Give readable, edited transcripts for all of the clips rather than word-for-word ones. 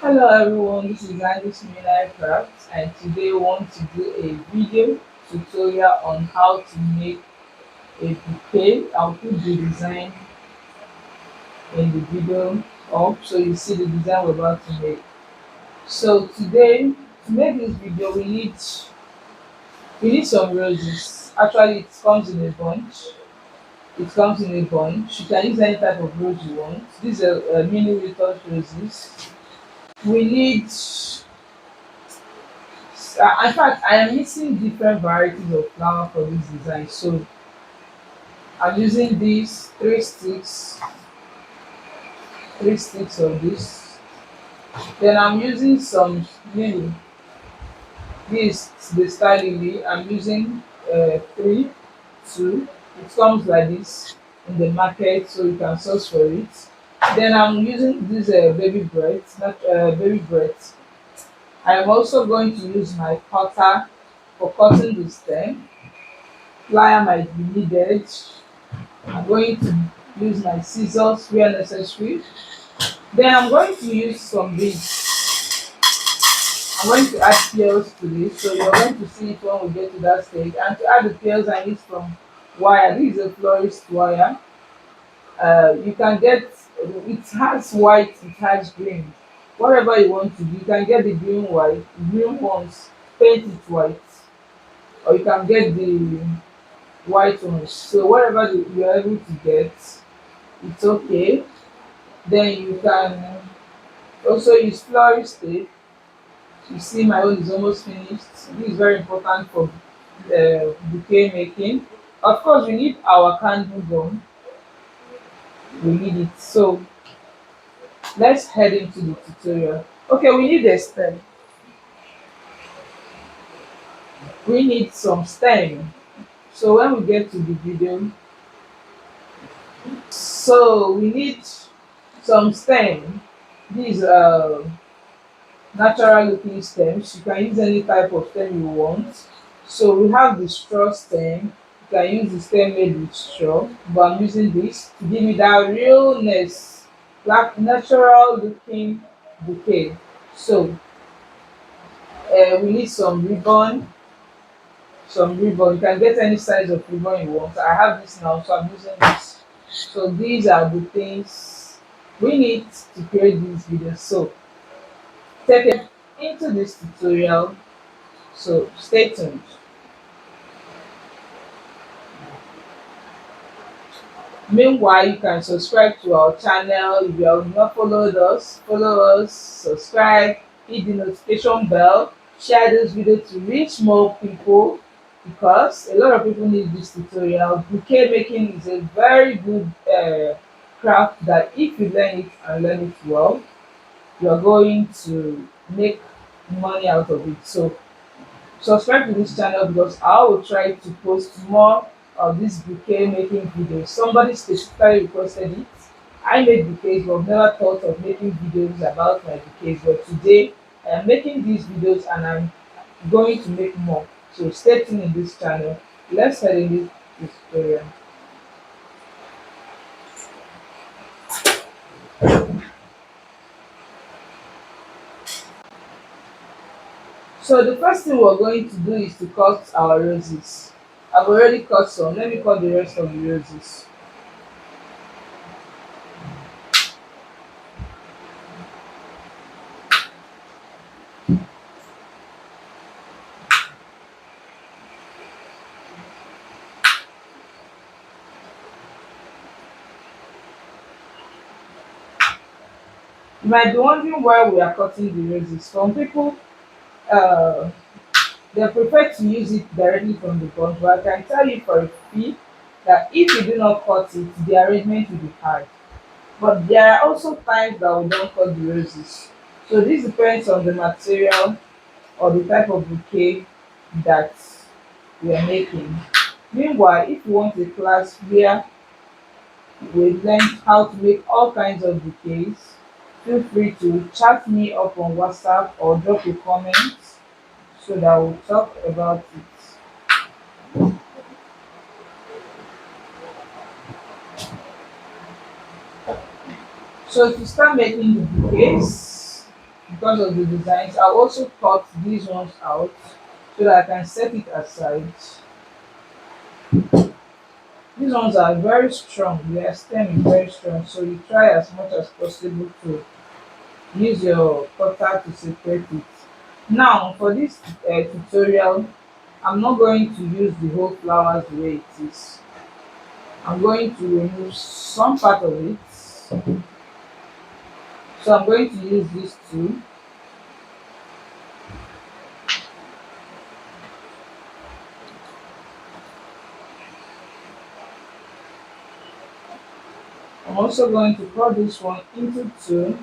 Hello everyone, this is Xandis Craft and today we want to do a video tutorial on how to make a bouquet. I'll put the design in the video up so you see the design we're about to make. So today, to make this video, we need some roses. Actually, it comes in a bunch. It comes in a bunch. You can use any type of rose you want. These are mini retouch roses. We need in fact, I am mixing different varieties of flower for this design. So I'm using these three sticks of this. Then I'm using some lily. This the star lily. I'm using three, two. It comes like this in the market, so you can source for it. Then I'm using this baby bread, not baby bread. I am also going to use my cutter for cutting the stem. Plier might be needed. I'm going to use my scissors where necessary. Then I'm going to use some beads. I'm going to add pearls to this, so you're going to see it when we get to that stage. And to add the pearls, I need some wire. This is a florist wire. You can get it has white, it has green. Whatever you want to do, you can get the green ones, paint it white, or you can get the white ones. So whatever you're able to get, it's okay. Then you can also use florist tape. You see my own is almost finished. This is very important for bouquet making. Of course, we need our candle gum. We need it. So let's head into the tutorial. Okay, we need a stem. We need some stem. So when we get to the video, so we need some stem. These natural looking stems. You can use any type of stem you want. So we have the straw stem. You can use the stem made with straw, but I'm using this to give me that realness, like natural looking bouquet. So we need some ribbon. Some ribbon. You can get any size of ribbon you want. I have this now, so I'm using this. So these are the things we need to create this video. So take it into this tutorial. So stay tuned. Meanwhile, you can subscribe to our channel. If you have not followed us, follow us, subscribe, hit the notification bell, share this video to reach more people because a lot of people need this tutorial. Bouquet making is a very good craft that if you learn it and learn it well, you are going to make money out of it. So subscribe to this channel because I will try to post more of this bouquet making videos. Somebody specifically requested it. I make bouquets but never thought of making videos about my bouquets. But today I am making these videos and I'm going to make more. So stay tuned in this channel. Let's head in this tutorial. So the first thing we're going to do is to cut our roses. I've already cut some. Let me cut the rest of the roses. You might be wondering why we are cutting the roses. Some people uh, they prefer to use it directly from the bunch, but I can tell you for a fee that if you do not cut it, the arrangement will be hard. But there are also times that we don't cut the roses. So this depends on the material or the type of bouquet that we are making. Meanwhile, if you want a class where we learn how to make all kinds of bouquets, feel free to chat me up on WhatsApp or drop a comment so that we'll talk about it. So to start making the bouquets, because of the designs. I'll also cut these ones out so that I can set it aside. These ones are very strong, their stem is very strong, so you try as much as possible to use your cutter to separate it. Now for this tutorial, I'm not going to use the whole flowers the way it is. I'm going to remove some part of it. So I'm going to use these two. I'm also going to cut this one into two.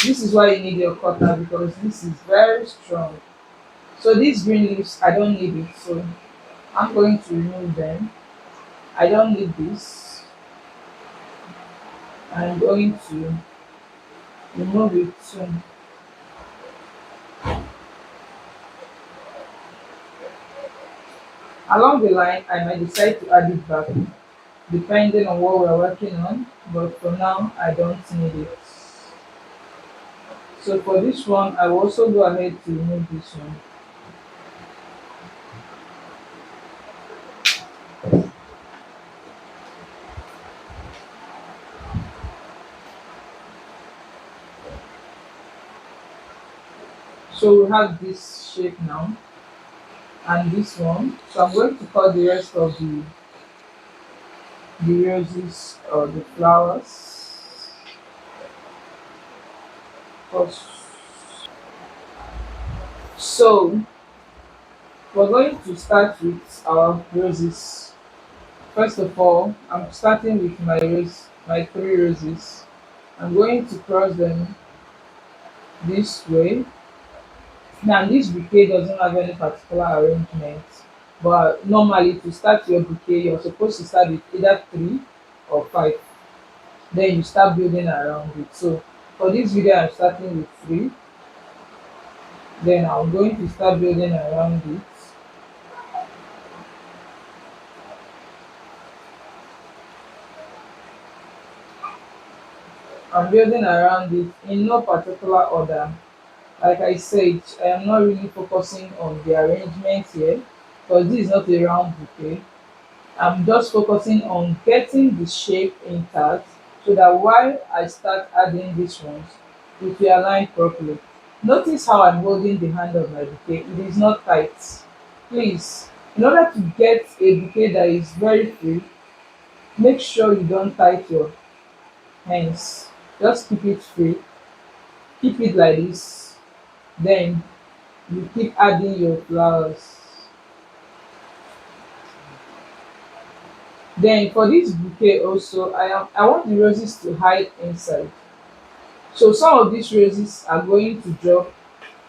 This is why you need your cutter because this is very strong. So these green leaves, I don't need it. So I'm going to remove them. I don't need this. I'm going to remove it too. Along the line, I might decide to add it back depending on what we're working on, but for now, I don't need it. So for this one, I will also go ahead to remove this one. So we have this shape now and this one. So I'm going to cut the rest of the roses or the flowers first. So we're going to start with our roses. First of all, I'm starting with my three roses. I'm going to cross them this way. Now this bouquet doesn't have any particular arrangement, but normally to start your bouquet, you're supposed to start with either three or five. Then you start building around it. So for this video, I'm starting with three. Then I'm going to start building around it. I'm building around it in no particular order. Like I said, I am not really focusing on the arrangement here because this is not a round bouquet. I'm just focusing on getting the shape intact so that while I start adding these ones, it will align properly. Notice how I'm holding the hand of my bouquet. It is not tight. Please, in order to get a bouquet that is very free, make sure you don't tight your hands. Just keep it free. Keep it like this. Then you keep adding your flowers. Then for this bouquet also, I want the roses to hide inside. So some of these roses are going to drop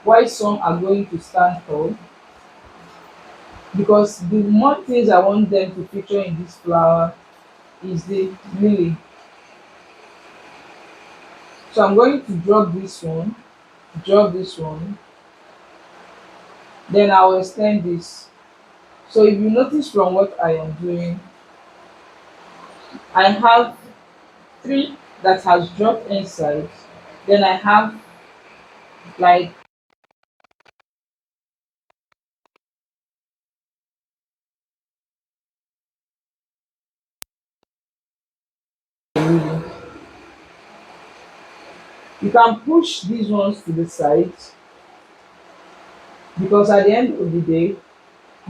while some are going to stand tall because the more things I want them to feature in this flower is the lily. So I'm going to drop this one, then I'll extend this. So if you notice from what I am doing, I have three that has dropped inside, then I have like really. You can push these ones to the side because at the end of the day,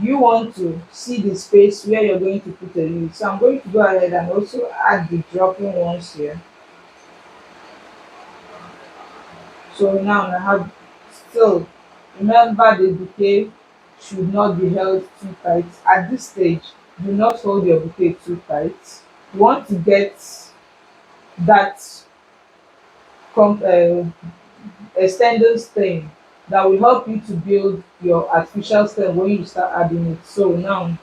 you want to see the space where you're going to put a lid. So I'm going to go ahead and also add the dropping ones here. So now I have still, remember the bouquet should not be held too tight. At this stage, do not hold your bouquet too tight. You want to get that extended stem that will help you to build your artificial stem when you start adding it. So now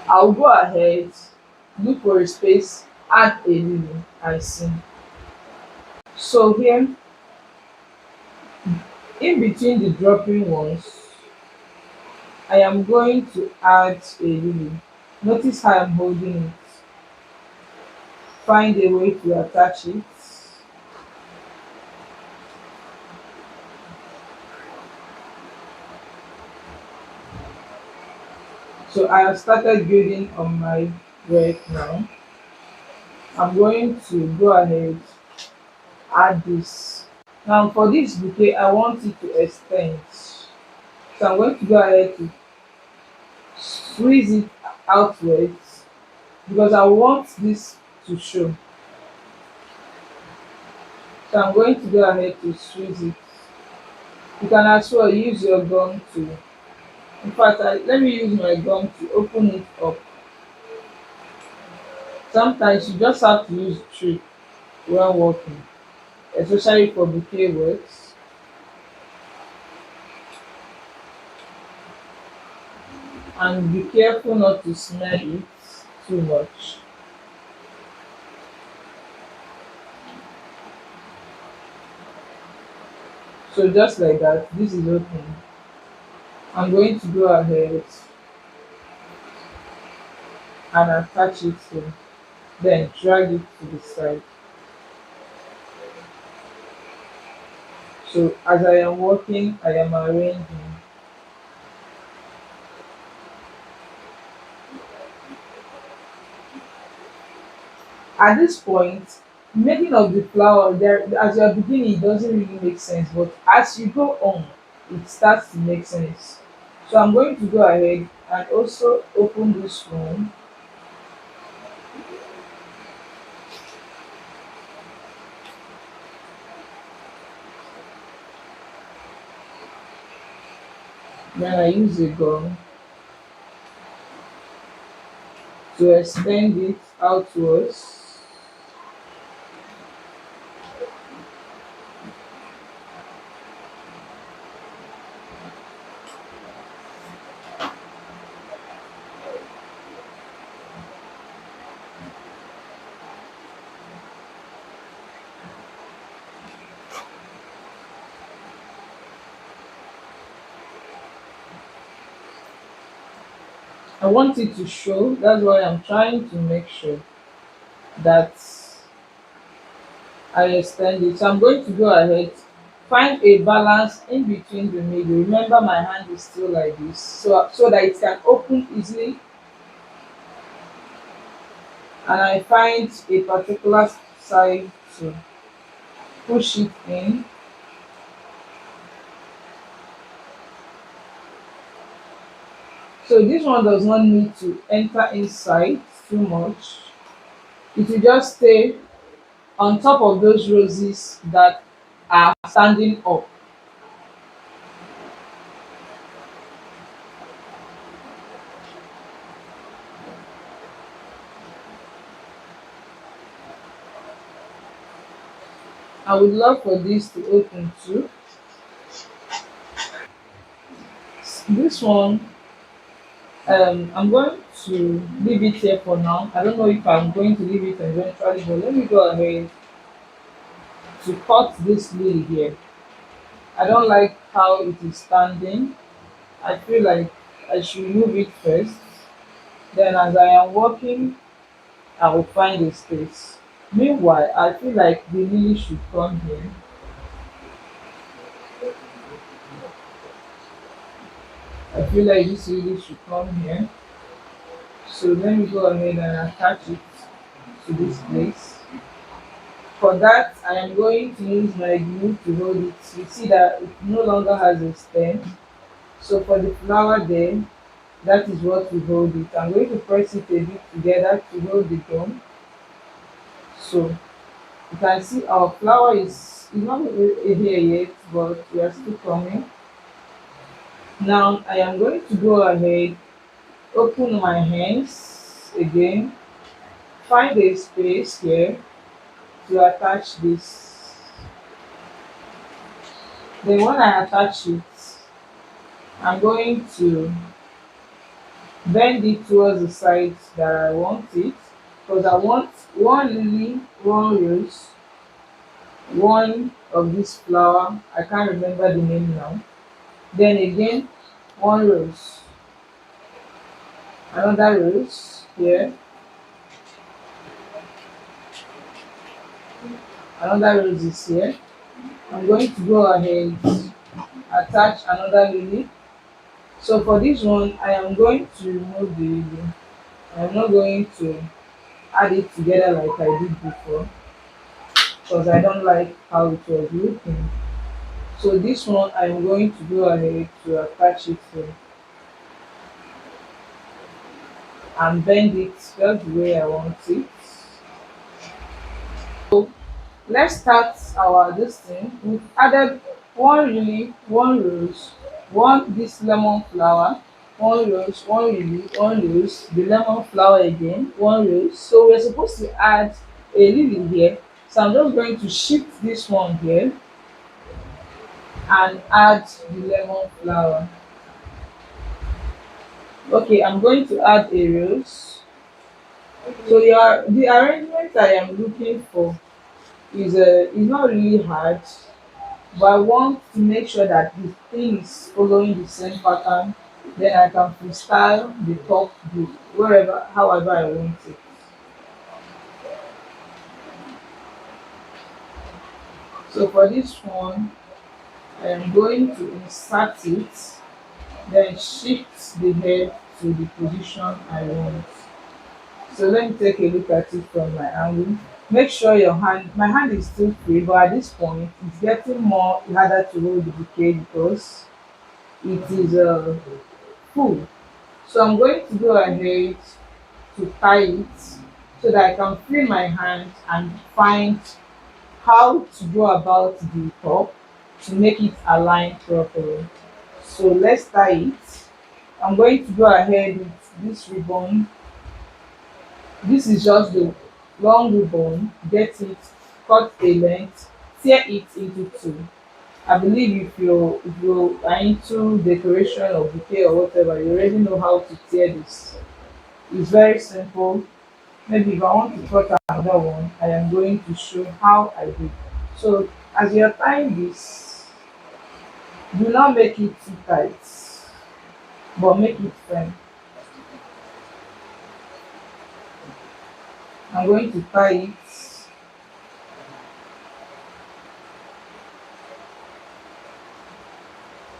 I'll go ahead, look for a space, add a lily and see. So here, in between the dropping ones, I am going to add a lily. Notice how I'm holding it. Find a way to attach it. So I have started building on my work now. I'm going to go ahead, add this. Now for this bouquet, I want it to extend. So I'm going to go ahead to squeeze it outwards because I want this to show. So I'm going to go ahead to squeeze it. You can as well use your gum to, in fact, let me use my gum to open it up. Sometimes you just have to use trick while working, especially for bouquet works. And be careful not to smell it too much. So just like that, this is open. I'm going to go ahead and attach it to, then drag it to the side. So as I am working, I am arranging. At this point, making of the flower, there as you are beginning, it doesn't really make sense, but as you go on, it starts to make sense. So I'm going to go ahead and also open this one. Then I use a gum to extend it outwards. I want it to show. That's why I'm trying to make sure that I extend it. So I'm going to go ahead, find a balance in between the middle. Remember my hand is still like this, so that it can open easily, and I find a particular side to push it in. So this one does not need to enter inside too much. It will just stay on top of those roses that are standing up. I would love for this to open too. This one, I'm going to leave it here for now. I don't know if I'm going to leave it eventually, but let me go ahead to cut this lily here. I don't like how it is standing. I feel like I should remove it first. Then as I am working, I will find a space. Meanwhile, I feel like the lily should come here. I feel like this lily should come here. So let me go ahead and attach it to this place. For that, I am going to use my glue to hold it. You see that it no longer has a stem. So for the flower there, that is what will hold it. I'm going to press it a bit together to hold the gum. So you can see our flower is not here yet, but we are still coming. Now I am going to go ahead, open my hands again, find a space here to attach this. Then when I attach it, I'm going to bend it towards the side that I want it, because I want one lily, one rose, one of this flower. I can't remember the name now. Then again, one rose. Another rose here, another rose is here. I'm going to go ahead, attach another lily. So for this one, I am going to remove the lily. I'm not going to add it together like I did before because I don't like how it was looking. So this one, I'm going to go ahead to attach it to and bend it just the way I want it. Let's start our this thing. We've added one lily, one rose, one this lemon flower, one rose, one lily, one rose, the lemon flower again, one rose. So we're supposed to add a lily here. So I'm just going to shift this one here and add the lemon flower. Okay, I'm going to add a rose. So the arrangement I am looking for is not really hard, but I want to make sure that the thing is following the same pattern. Then I can freestyle the top, the wherever, however I want it. So for this one, I am going to insert it, then shift the head to the position I want. So let me take a look at it from my angle. Make sure your hand, my hand is still free, but at this point, it's getting more harder to hold the bouquet because it is full. So I'm going to go ahead to tie it so that I can free my hand and find how to go about the top to make it align properly. So let's tie it. I'm going to go ahead with this ribbon. This is just the long ribbon. Get it, cut a length, tear it into two. I believe if you are into decoration or bouquet or whatever, you already know how to tear this. It's very simple. Maybe if I want to cut another one, I am going to show how I do. So as you're tying this, do not make it too tight, but make it firm. I'm going to tie it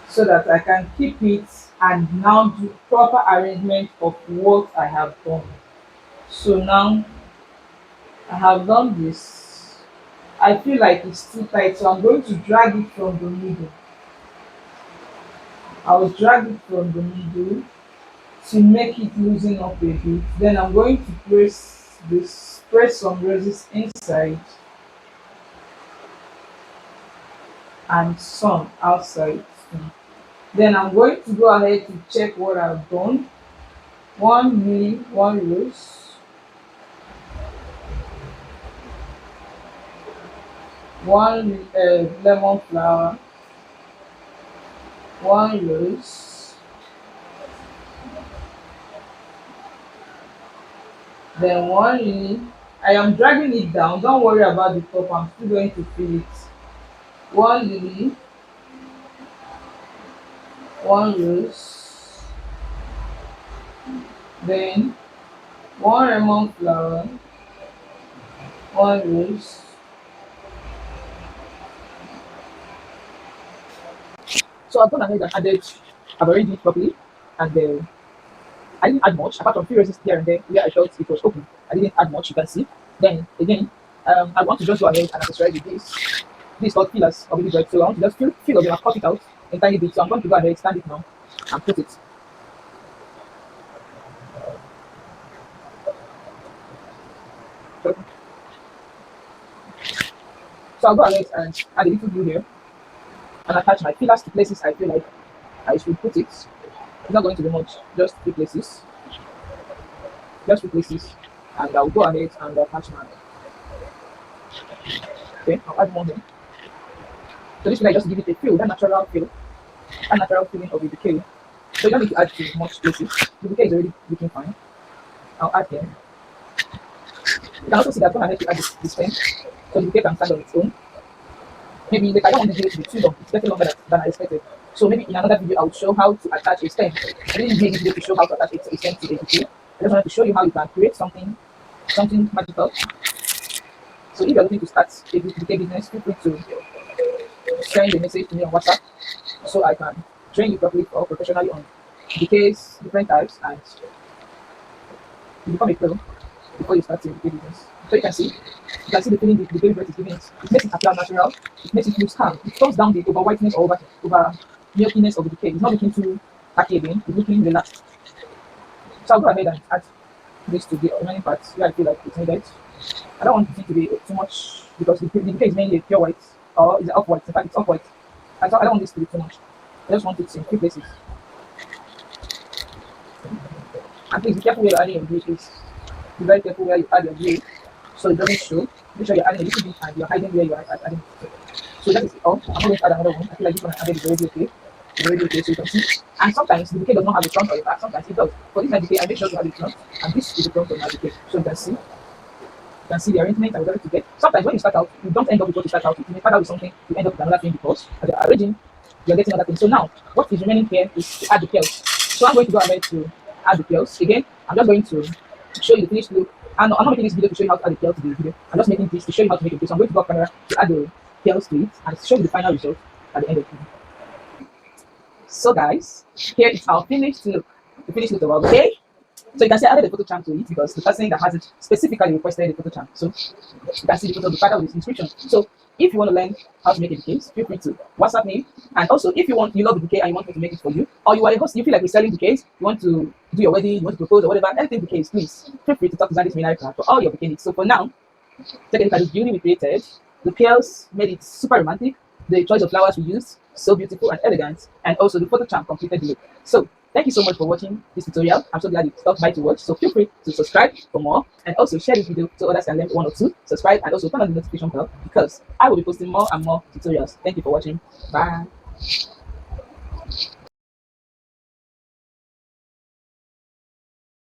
so that I can keep it and now do proper arrangement of what I have done. So now I have done this. I feel like it's too tight, so I'm going to drag it from the middle. I will drag it from the middle to make it loosen up a bit. Then I'm going to press some roses inside and some outside. Then I'm going to go ahead to check what I've done. One lily, one rose, one lemon flower, one rose, then one lily. I am dragging it down. Don't worry about the top. I'm still going to fill it. One lily, one rose, then one lemon flower, one rose. So I've gone ahead and added, I've arranged it properly, and I didn't add much apart from few roses here and there where I felt it was open. I didn't add much, you can see. Then again, I want to just go ahead and accessorize with this. This is called fillers of the bread. So I want to just fill of them, cut it out in tiny bits. So I'm going to go ahead, stand it now, and put it. So, so I'll go ahead and add a little glue here and attach my fillers to places I feel like I should put it. It's not going to be much, just few places. Just few places. And I'll go ahead and attach my. Okay, I'll add more here. So this way I just give it a feel, that natural feel, that natural feeling of the bouquet. So you don't need to add too much places. The bouquet is already looking fine. I'll add here. You can also see that I've gone ahead to add this pen. So the bouquet can stand on its own. Maybe like I don't want the bouquet to be too long. It's getting longer than I expected. So maybe in another video, I will show how to attach a stem. I didn't make this video to show how to attach a stem to a bouquet. I just wanted to show you how you can create something magical. So if you're looking to start a bouquet business, feel free to send a message to me on WhatsApp so I can train you properly or professionally on bouquets, different types, and you become a pro before you start your bouquet business. So you can see the feeling the baby breath is giving it. It makes it appear natural. It makes it look calm. It tones down the over whiteness or over milkiness of the bouquet. It's not looking too tacky again. It's looking relaxed. So I'll go ahead and add this to the remaining parts where I feel like it's needed. I don't want it to be too much because the bouquet is mainly pure white or is it off white. In fact, it's off white. I don't want this to be too much. I just want it in few places. And please be careful where you're adding your glue, please. Be very careful where you add your glue so it doesn't show. Make sure you're adding a little bit and you're hiding where you are adding it. So that is it all. I'm not going to add another one. I feel like this one I added is already okay. It's already okay, so you can see. And sometimes the bouquet does not have a front or a back. Sometimes it does. For this my bouquet, I make sure to have a front. And this is the front of my bouquet. So you can see. You can see the arrangement and whatever to get. Sometimes when you start out, you don't end up with what you start out with. You may start out with something, you end up with another thing because as you're arranging, you're getting other things. So now, what is remaining here is to add the pearls. So I'm going to go ahead to add the pearls. Again, I'm just going to show you the finished look. I'm not making this video to show you how to add the pearls to the video. I'm just making this to show you how to make it. So I'm going to go off camera to add the pearls to it and show you the final result at the end of the video. So guys, here is our finished look. The finished look of our bouquet. So you can see I added a photo charm to it because the person that has it specifically requested a photo charm. So you can see the photo of the father with his inscription. So if you want to learn how to make a bouquet, feel free to WhatsApp me. And also if you love the bouquet and you want me to make it for you, or you are a host, you feel like you're selling bouquets, you want to do your wedding, you want to propose or whatever, anything bouquets, please feel free to talk to Xandis Midnight Plan for all your bouquet needs. So for now, take a look at the beauty we created. The pearls made it super romantic. The choice of flowers we used, so beautiful and elegant. And also the photo charm completed the look. So thank you so much for watching this tutorial. I'm so glad you stopped by to watch. So feel free to subscribe for more and also share this video so others can learn one or two. Subscribe and also turn on the notification bell because I will be posting more and more tutorials. Thank you for watching. Bye.